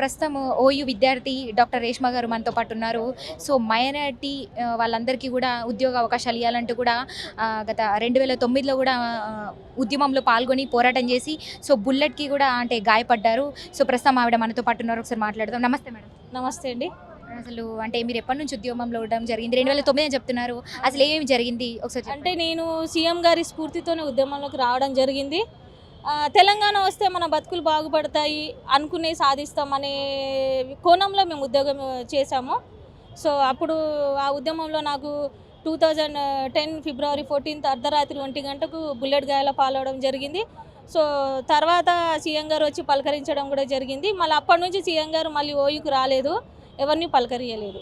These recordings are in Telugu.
ప్రస్తుతం ఓయూ విద్యార్థి డాక్టర్ రేష్మ గారు మనతో పాటు ఉన్నారు. సో మైనారిటీ వాళ్ళందరికీ కూడా ఉద్యోగ అవకాశాలు ఇవ్వాలంటూ కూడా గత 2009లో కూడా ఉద్యమంలో పాల్గొని పోరాటం చేసి సో బుల్లెట్కి కూడా అంటే గాయపడ్డారు. సో ప్రస్తుతం ఆవిడ మనతో పాటు ఉన్నారు. ఒకసారి మాట్లాడదాం. నమస్తే మేడం. నమస్తే అండి. అసలు అంటే మీరు ఎప్పటి నుంచి ఉద్యమంలో ఉండడం జరిగింది? 2009 అని చెప్తున్నారు. అసలు ఏమేమి జరిగింది ఒకసారి అంటే నేను సీఎం గారి స్ఫూర్తితోనే ఉద్యమంలోకి రావడం జరిగింది. తెలంగాణ వస్తే మన బతుకులు బాగుపడతాయి, అనుకునే సాధిస్తామనే కోణంలో మేము ఉద్యోగం చేశాము. సో అప్పుడు ఆ ఉద్యమంలో నాకు 2010 ఫిబ్రవరి 14 అర్ధరాత్రి 1 గంటకు బుల్లెట్ గాయాల పాలవడం జరిగింది. సో తర్వాత సీఎం గారు వచ్చి పలకరించడం కూడా జరిగింది. మళ్ళీ అప్పటి నుంచి సీఎం గారు మళ్ళీ ఓయూకు రాలేదు, ఎవరిని పలకరియలేదు.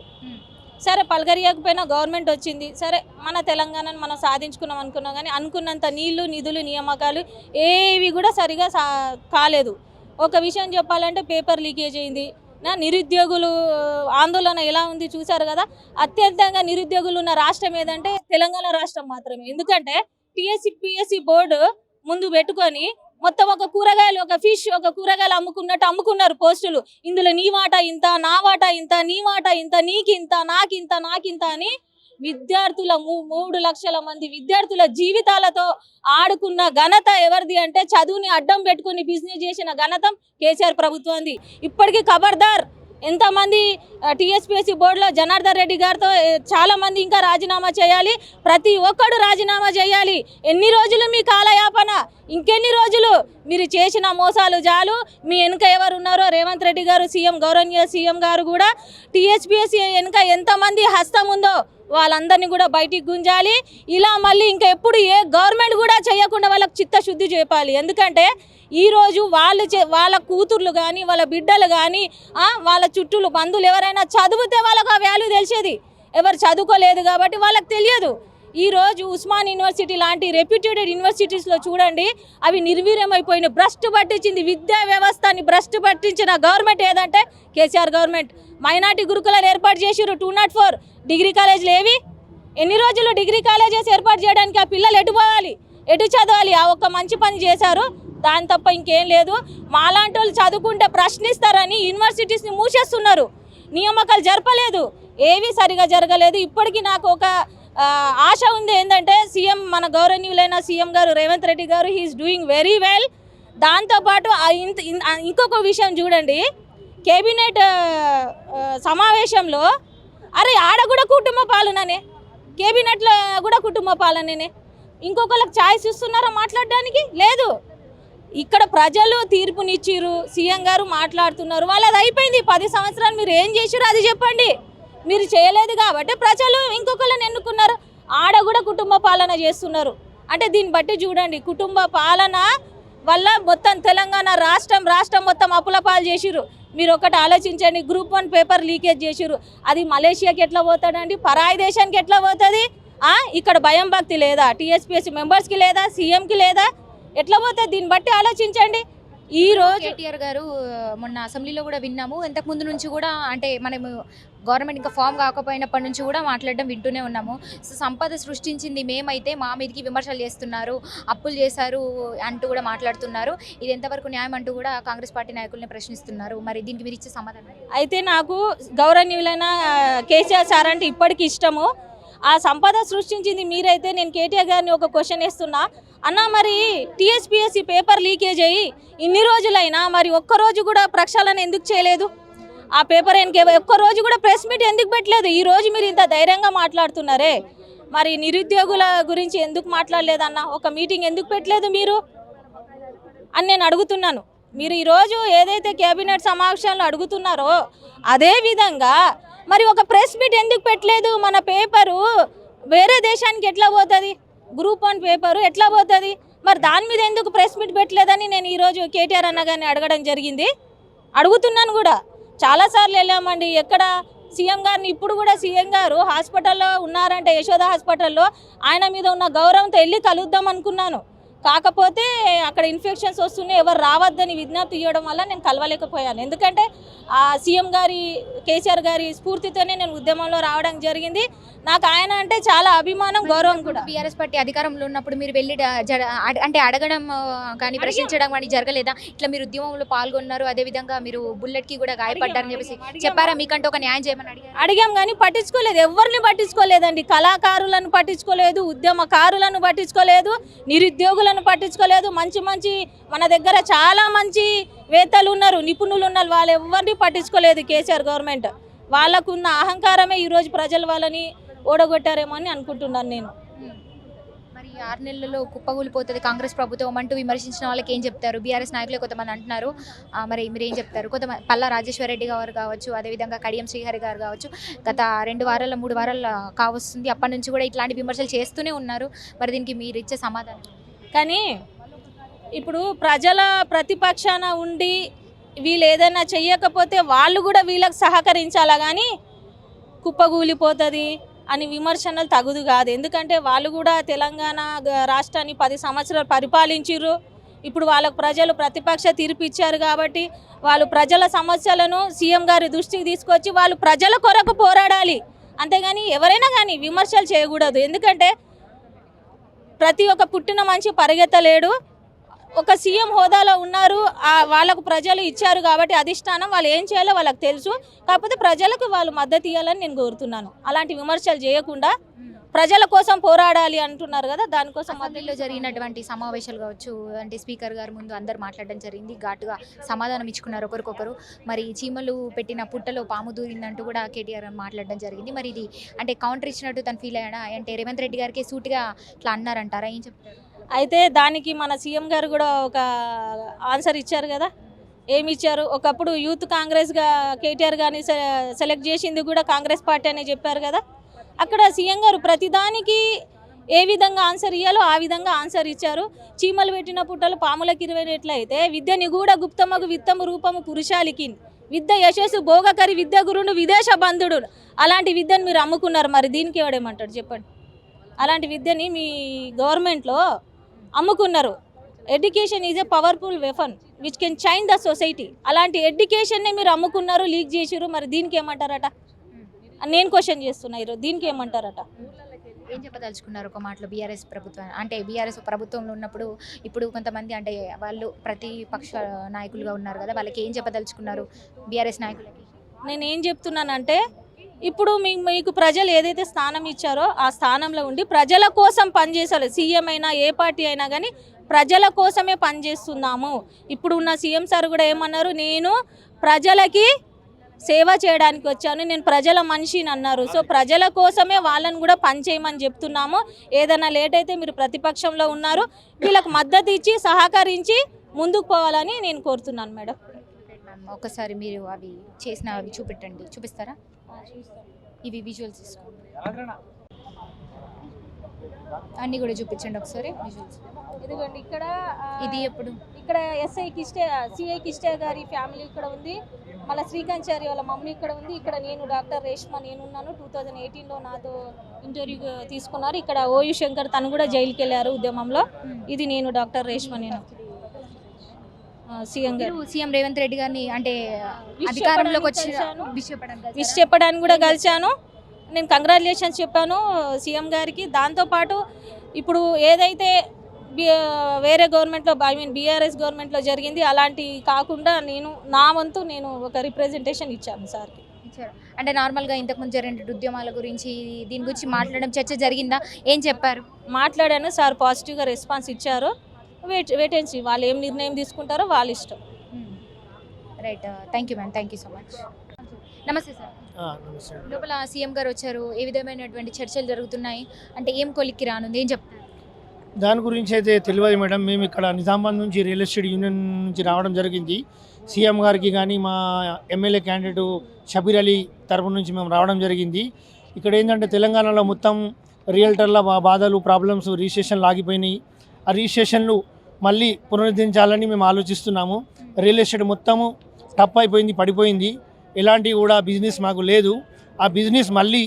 సరే పలకరియకపోయినా గవర్నమెంట్ వచ్చింది, సరే మన తెలంగాణను మనం సాధించుకున్నాం అనుకున్నాం. కానీ అనుకున్నంత నీళ్లు నిధులు నియామకాలు ఏవి కూడా సరిగా కాలేదు. ఒక విషయం చెప్పాలంటే పేపర్ లీకేజ్ అయింది. నిరుద్యోగులు ఆందోళన ఎలా ఉంది చూశారు కదా. అత్యంతంగా నిరుద్యోగులు ఉన్న రాష్ట్రం ఏదంటే తెలంగాణ రాష్ట్రం మాత్రమే. ఎందుకంటే పిఎస్సి బోర్డు ముందు పెట్టుకొని మొత్తం ఒక కూరగాయలు ఒక ఫిష్ ఒక కూరగాయలు అమ్ముకున్నట్టు అమ్ముకున్నారు పోస్టులు. ఇందులో నీ వాటా ఇంత, నా వాటా ఇంత, నీ వాటా ఇంత, నీకింత, నాకింత అని విద్యార్థుల 3 లక్షల మంది విద్యార్థుల జీవితాలతో ఆడుకున్న ఘనత ఎవరిది అంటే చదువుని అడ్డం పెట్టుకుని బిజినెస్ చేసిన ఘనత కేసీఆర్ ప్రభుత్వంది. ఇప్పటికీ ఖబర్దార్. ఎంతమంది టీఎస్పీఎస్సీ బోర్డులో జనార్దన్ రెడ్డి గారితో చాలామంది ఇంకా రాజీనామా చేయాలి. ప్రతి ఒక్కడు రాజీనామా చేయాలి. ఎన్ని రోజులు మీ కాలయాపన? ఇంకెన్ని రోజులు? మీరు చేసిన మోసాలు చాలు. మీ వెనుక ఎవరు ఉన్నారో రేవంత్ రెడ్డి గారు సీఎం, గౌరవనీయ సీఎం గారు కూడా టీఎస్పీఎస్సీ వెనుక ఎంతమంది హస్తం ఉందో వాళ్ళందరినీ కూడా బయటికి గుంజాలి. ఇలా మళ్ళీ ఇంకా ఎప్పుడు ఏ గవర్నమెంట్ కూడా చేయకుండా వాళ్ళకి చిత్తశుద్ధి చెప్పాలి. ఎందుకంటే ఈరోజు వాళ్ళ కూతుర్లు కానీ వాళ్ళ బిడ్డలు కానీ వాళ్ళ చుట్టూలు బంధువులు ఎవరైనా చదివితే వాళ్ళకి ఆ వాల్యూ తెలిసేది. ఎవరు చదువుకోలేదు కాబట్టి వాళ్ళకి తెలియదు. ఈరోజు ఉస్మాన్ యూనివర్సిటీ లాంటి రెప్యూటెడ్ యూనివర్సిటీస్లో చూడండి, అవి నిర్వీర్యమైపోయిన భ్రష్టు పట్టించింది. విద్యా వ్యవస్థని భ్రష్టు పట్టించిన గవర్నమెంట్ ఏదంటే కేసీఆర్ గవర్నమెంట్. మైనార్టీ గురుకులాలు ఏర్పాటు చేసిరు. 204 డిగ్రీ కాలేజీలు ఏవి? ఎన్ని రోజులు డిగ్రీ కాలేజెస్ ఏర్పాటు చేయడానికి ఆ పిల్లలు ఎటు పోవాలి, ఎటు చదవాలి? ఆ ఒక్క మంచి పని చేశారు, దాని తప్ప ఇంకేం లేదు. మాలాంటి వాళ్ళు చదువుకుంటే ప్రశ్నిస్తారని యూనివర్సిటీస్ని మూసేస్తున్నారు. నియామకాలు జరపలేదు, ఏవి సరిగా జరగలేదు. ఇప్పటికీ నాకు ఒక ఆశ ఉంది ఏంటంటే సీఎం మన గౌరవనీయులైన సీఎం గారు రేవంత్ రెడ్డి గారు హీఈస్ డూయింగ్ వెరీ వెల్. దాంతోపాటు ఇంకొక విషయం చూడండి, కేబినెట్ సమావేశంలో ఆడ కూడా కుటుంబ పాలననే, కేబినెట్లో కూడా కుటుంబ పాలననే. ఇంకొకరికి ఛాయిస్ ఇస్తున్నారా మాట్లాడడానికి? లేదు. ఇక్కడ ప్రజలు తీర్పునిచ్చిరు, సీఎం గారు మాట్లాడుతున్నారు. వాళ్ళది అయిపోయింది. 10 సంవత్సరాలు మీరు ఏం చేసిరు అది చెప్పండి. మీరు చేయలేదు కాబట్టి ప్రజలు ఇంకొకళ్ళని ఎన్నుకున్నారు. ఆడ కూడా కుటుంబ పాలన చేస్తున్నారు. అంటే దీన్ని బట్టి చూడండి, కుటుంబ పాలన వల్ల మొత్తం తెలంగాణ రాష్ట్రం మొత్తం అప్పుల పాలు చేసిరు. మీరు ఒకటి ఆలోచించండి, గ్రూప్ 1 పేపర్ లీకేజ్ చేసిరు. అది మలేషియాకి ఎట్లా పోతాడండి? పరాయి దేశానికి ఎట్లా పోతుంది? ఇక్కడ భయం భక్తి లేదా? టీఎస్పీఎస్సీ మెంబర్స్కి లేదా? సీఎంకి లేదా? ఎట్లా పోతుంది? దీన్ని బట్టి ఆలోచించండి. ఈరోజు కేటీఆర్ గారు మొన్న అసెంబ్లీలో కూడా విన్నాము, ఇంతకుముందు నుంచి కూడా అంటే మనము గవర్నమెంట్ ఇంకా ఫామ్ కాకపోయినప్పటి నుంచి కూడా మాట్లాడడం వింటూనే ఉన్నాము. సో సంపద సృష్టించింది మేమైతే మా మీదకి విమర్శలు చేస్తున్నారు, అప్పులు చేశారు అంటూ కూడా మాట్లాడుతున్నారు. ఇది ఎంతవరకు న్యాయం అంటూ కూడా కాంగ్రెస్ పార్టీ నాయకుల్ని ప్రశ్నిస్తున్నారు. మరి దీనికి మీరు ఇచ్చే సమాధానం? అయితే నాకు గౌరవనీయులైన కేసీఆర్ సార్ అంటే ఇప్పటికీ ఇష్టము. ఆ సంపద సృష్టించింది మీరైతే నేను కేటీఆర్ గారిని ఒక క్వశ్చన్ వేస్తున్నా. అన్న, మరి టీఎస్పీఎస్సీ పేపర్ లీకేజ్ అయ్యి ఇన్ని రోజులైనా మరి ఒక్కరోజు కూడా ప్రక్షాళన ఎందుకు చేయలేదు? ఆ పేపర్ ఒక్కరోజు కూడా ప్రెస్ మీట్ ఎందుకు పెట్టలేదు? ఈరోజు మీరు ఇంత ధైర్యంగా మాట్లాడుతున్నారే, మరి నిరుద్యోగుల గురించి ఎందుకు మాట్లాడలేదన్న? ఒక మీటింగ్ ఎందుకు పెట్టలేదు మీరు అని నేను అడుగుతున్నాను. మీరు ఈరోజు ఏదైతే కేబినెట్ సమావేశంలో అడుగుతున్నారో అదే విధంగా మరి ఒక ప్రెస్ మీట్ ఎందుకు పెట్టలేదు? మన పేపరు వేరే దేశానికి ఎట్లా పోతుంది? గ్రూప్ 1 పేపరు ఎట్లా పోతుంది? మరి దాని మీద ఎందుకు ప్రెస్ మీట్ పెట్టలేదని నేను ఈరోజు కేటీఆర్ అన్నగారిని అడగడం జరిగింది. అడుగుతున్నాను కూడా. చాలాసార్లు వెళ్ళామండి. ఎక్కడ సీఎం గారిని, ఇప్పుడు కూడా సీఎం గారు హాస్పిటల్లో ఉన్నారంటే యశోద హాస్పిటల్లో, ఆయన మీద ఉన్న గౌరవంతో వెళ్ళి కలుద్దాం అనుకున్నాను. కాకపోతే అక్కడ ఇన్ఫెక్షన్స్ వస్తున్నాయి, ఎవరు రావద్దని విజ్ఞప్తి ఇవ్వడం వల్ల నేను కలవలేకపోయాను. ఎందుకంటే ఆ సీఎం గారి కేసీఆర్ గారి స్ఫూర్తితోనే నేను ఉద్యమంలో రావడం జరిగింది. నాకు ఆయన అంటే చాలా అభిమానం, గౌరవం కూడా. బీఆర్ఎస్ పార్టీ అధికారంలో ఉన్నప్పుడు మీరు వెళ్ళి అంటే అడగడం కానీ ప్రశ్నించడం కానీ జరగలేదా? ఇట్లా మీరు ఉద్యమంలో పాల్గొన్నారు, అదేవిధంగా మీరు బుల్లెట్కి కూడా గాయపడ్డారని చెప్పేసి చెప్పారా? మీకంటే ఒక న్యాయం చేయమని అడిగాం కానీ పట్టించుకోలేదు, ఎవరిని పట్టించుకోలేదండి. కళాకారులను పట్టించుకోలేదు, ఉద్యమకారులను పట్టించుకోలేదు, నిరుద్యోగులను పట్టించుకోలేదు. మంచి మంచి మన దగ్గర చాలా మంచి వేత్తలు ఉన్నారు, నిపుణులు ఉన్నారు, వాళ్ళు ఎవరిని పట్టించుకోలేదు కేసీఆర్ గవర్నమెంట్. వాళ్ళకున్న అహంకారమే ఈరోజు ప్రజలు వాళ్ళని ఓడగొట్టారేమో అని అనుకుంటున్నాను నేను. మరి 6 నెలల్లో కుప్పగూలిపోతుంది కాంగ్రెస్ ప్రభుత్వం అంటూ విమర్శించిన వాళ్ళకి ఏం చెప్తారు? బీఆర్ఎస్ నాయకులే కొంతమంది అంటున్నారు, మరి మీరు ఏం చెప్తారు? కొంతమంది పల్లా రాజేశ్వర రెడ్డి గారు కావచ్చు, అదేవిధంగా కడియం శ్రీహరి గారు కావచ్చు, గత 2 వారాల 3 వారాల కావస్తుంది, అప్పటి నుంచి కూడా ఇట్లాంటి విమర్శలు చేస్తూనే ఉన్నారు. మరి దీనికి మీరు ఇచ్చే సమాధానం? కానీ ఇప్పుడు ప్రజల ప్రతిపక్షాన ఉండి వీళ్ళు ఏదైనా చెయ్యకపోతే వాళ్ళు కూడా వీళ్ళకి సహకరించాలా, కానీ కుప్పగూలిపోతుంది అని విమర్శనలు తగుదు కాదు. ఎందుకంటే వాళ్ళు కూడా తెలంగాణ రాష్ట్రాన్ని 10 సంవత్సరాలు పరిపాలించారు. ఇప్పుడు వాళ్ళకు ప్రజలు ప్రతిపక్ష తీర్పు ఇచ్చారు కాబట్టి వాళ్ళు ప్రజల సమస్యలను సీఎం గారి దృష్టికి తీసుకొచ్చి వాళ్ళు ప్రజల కొరకు పోరాడాలి. అంతేగాని ఎవరైనా కానీ విమర్శలు చేయకూడదు. ఎందుకంటే ప్రతి ఒక్క పుట్టిన మనిషి పరిగెత్తలేడు. ఒక సీఎం హోదాలో ఉన్నారు, వాళ్ళకు ప్రజలు ఇచ్చారు కాబట్టి అధిష్టానం వాళ్ళు ఏం చేయాలో వాళ్ళకి తెలుసు. కాకపోతే ప్రజలకు వాళ్ళు మద్దతు ఇవ్వాలని నేను కోరుతున్నాను. అలాంటి విమర్శలు చేయకుండా ప్రజల కోసం పోరాడాలి అంటున్నారు కదా, దానికోసం. అసెంబ్లీలో జరిగినటువంటి సమావేశాలు కావచ్చు, అంటే స్పీకర్ గారి ముందు అందరు మాట్లాడడం జరిగింది, ఘాటుగా సమాధానం ఇచ్చుకున్నారు ఒకరికొకరు. మరి చీమలు పెట్టిన పుట్టలో పాము దూరిందంటూ కూడా కేటీఆర్ మాట్లాడడం జరిగింది. మరి ఇది అంటే కౌంటర్ ఇచ్చినట్టు తను ఫీల్ అయ్యాడా? అంటే రేవంత్ రెడ్డి గారికి సూటిగా ఇట్లా అన్నారంటారా? ఏం చెప్తారు? అయితే దానికి మన సీఎం గారు కూడా ఒక ఆన్సర్ ఇచ్చారు కదా. ఏమి ఇచ్చారు? ఒకప్పుడు యూత్ కాంగ్రెస్గా కేటీఆర్ గారిని సెలెక్ట్ చేసింది కూడా కాంగ్రెస్ పార్టీ అనే చెప్పారు కదా. అక్కడ సీఎం గారు ప్రతిదానికి ఏ విధంగా ఆన్సర్ ఇవ్వాలో ఆ విధంగా ఆన్సర్ ఇచ్చారు. చీమలు పెట్టిన పుట్టలు పాములకు 20 రెట్లయితే విద్య నిగూఢ గుప్తమగు విత్తము రూపము పురుషాలికి విద్య యశస్సు భోగకరి విద్య గురుడు విదేశ బంధుడు. అలాంటి విద్యను మీరు అమ్ముకున్నారు, మరి దీనికి ఎవడేమంటాడు చెప్పండి? అలాంటి విద్యని మీ గవర్నమెంట్లో అమ్ముకున్నారు. Education is a powerful weapon which can change the society. అలాంటి ఎడ్యుకేషన్ని మీరు అమ్ముకున్నారు, లీక్ చేసారు, మరి దీనికి ఏమంటారట? నేను క్వశ్చన్ చేస్తున్నా ఈరోజు, దీనికి ఏమంటారట? ఏం చెప్పదలుచుకున్నారు ఒక మాటలో బీఆర్ఎస్ ప్రభుత్వం? అంటే బీఆర్ఎస్ ప్రభుత్వంలో ఉన్నప్పుడు ఇప్పుడు కొంతమంది అంటే వాళ్ళు ప్రతిపక్ష నాయకులుగా ఉన్నారు కదా, వాళ్ళకి ఏం చెప్పదలుచుకున్నారు బీఆర్ఎస్ నాయకులకి? నేనేం చెప్తున్నానంటే ఇప్పుడు మీకు ప్రజలు ఏదైతే స్థానం ఇచ్చారో ఆ స్థానంలో ఉండి ప్రజల కోసం పనిచేసారు. సీఎం అయినా ఏ పార్టీ అయినా కానీ ప్రజల కోసమే పనిచేస్తున్నాము. ఇప్పుడు ఉన్న సీఎం సార్ కూడా ఏమన్నారు? నేను ప్రజలకి సేవ చేయడానికి వచ్చాను, నేను ప్రజల మనిషిని అన్నారు. సో ప్రజల కోసమే వాళ్ళని కూడా పనిచేయమని చెప్తున్నాము. ఏదైనా లేట్ అయితే మీరు ప్రతిపక్షంలో ఉన్నారు, వీళ్ళకి మద్దతు ఇచ్చి సహకరించి ముందుకు పోవాలని నేను కోరుతున్నాను మేడం. ఒకసారి మీరు అవి చేసినవి చూపిస్తారా? ఇవి విజువల్స్ తీసుకోండి, అన్నీ కూడా చూపించండి ఒకసారి విజువల్స్. ఇదిగోండి ఇక్కడ ఇది ఎప్పుడు ఇక్కడ సిఐ కిష్టే గారి ఫ్యామిలీ ఇక్కడ ఉంది. మళ్ళీ శ్రీకాంత్ చారి వాళ్ళ మమ్మీ ఇక్కడ ఉంది. ఇక్కడ నేను డాక్టర్ రేష్మా నేనున్నాను. 2018లో నాతో ఇంటర్వ్యూ తీసుకున్నారు. ఇక్కడ ఓయు శంకర్ తను కూడా జైలుకి వెళ్ళారు ఉద్యమంలో. ఇది నేను డాక్టర్ రేష్మా, నేను సీఎం రేవంత్ రెడ్డి గారిని అంటే అధికారంలోకి వచ్చి విష్ చెప్పడానికి కూడా కలిశాను. నేను కంగ్రాచులేషన్స్ చెప్పాను సీఎం గారికి. దాంతోపాటు ఇప్పుడు ఏదైతే వేరే గవర్నమెంట్లో బీఆర్ఎస్ గవర్నమెంట్లో జరిగింది అలాంటి కాకుండా నా వంతు నేను ఒక రిప్రజెంటేషన్ ఇచ్చాను సార్కి. అంటే నార్మల్గా ఇంతకుముందు జరిగిన ఉద్యమాల గురించి దీని గురించి మాట్లాడడం చర్చ జరిగిందా? ఏం చెప్పారు? మాట్లాడాను సార్, పాజిటివ్గా రెస్పాన్స్ ఇచ్చారు. వెయిట్ అండ్ సీ వాళ్ళు ఏం నిర్ణయం తీసుకుంటారో వాళ్ళ ఇష్టం. Right, thank you ma'am, thank you so much. నమస్తే సార్. లోపల సీఎం గారు వచ్చారు, ఏ విధమైనటువంటి చర్చలు జరుగుతున్నాయి, అంటే ఏం కొలిక్కి రానుంది, ఏం చెప్తారు? దాని గురించి అయితే తెలియదు మేడం. మేము ఇక్కడ నిజామాబాద్ నుంచి రియల్ ఎస్టేట్ యూనియన్ నుంచి రావడం జరిగింది. సీఎం గారికి కానీ మా ఎమ్మెల్యే క్యాండిడేట్ షబీర్ అలీ తరపు నుంచి మేము రావడం జరిగింది. ఇక్కడ ఏంటంటే తెలంగాణలో మొత్తం రియల్టర్ల బాధలు, ప్రాబ్లమ్స్, రిజిస్ట్రేషన్లు ఆగిపోయినాయి. ఆ రిజిస్ట్రేషన్లు మళ్ళీ పునరుద్ధరించాలని మేము ఆలోచిస్తున్నాము. రియల్ ఎస్టేట్ మొత్తము టప్ అయిపోయింది, పడిపోయింది. ఎలాంటి కూడా బిజినెస్ మాకు లేదు. ఆ బిజినెస్ మళ్ళీ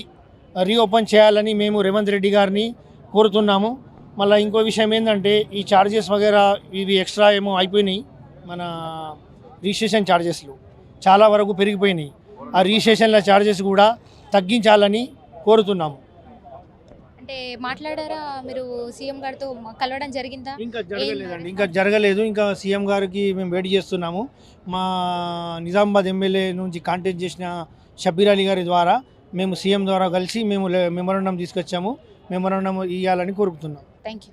రీఓపెన్ చేయాలని మేము రేవంత్ రెడ్డి గారిని కోరుతున్నాము. మళ్ళీ ఇంకో విషయం ఏంటంటే ఈ ఛార్జెస్ వగేరా ఇవి ఎక్స్ట్రా ఏమో అయిపోయినాయి, మన రిజిస్ట్రేషన్ ఛార్జెస్లు చాలా వరకు పెరిగిపోయినాయి. ఆ రిజిస్ట్రేషన్ల ఛార్జెస్ కూడా తగ్గించాలని కోరుతున్నాము. అంటే మాట్లాడారా మీరు సీఎం గారితో కలవడం జరిగిందా? ఇంకా జరగలేదండి, ఇంకా జరగలేదు. ఇంకా సీఎం గారికి మేము వెయిట్ చేస్తున్నాము. మా నిజామాబాద్ ఎమ్మెల్యే నుంచి కాంటాక్ట్ చేసిన షబీర్ అలీ గారి ద్వారా మేము సీఎం ద్వారా కలిసి మేము మెమోరాండం తీసుకొచ్చాము. మెమోరాండం ఇవ్వాలని కోరుకుతున్నాం. Thank you.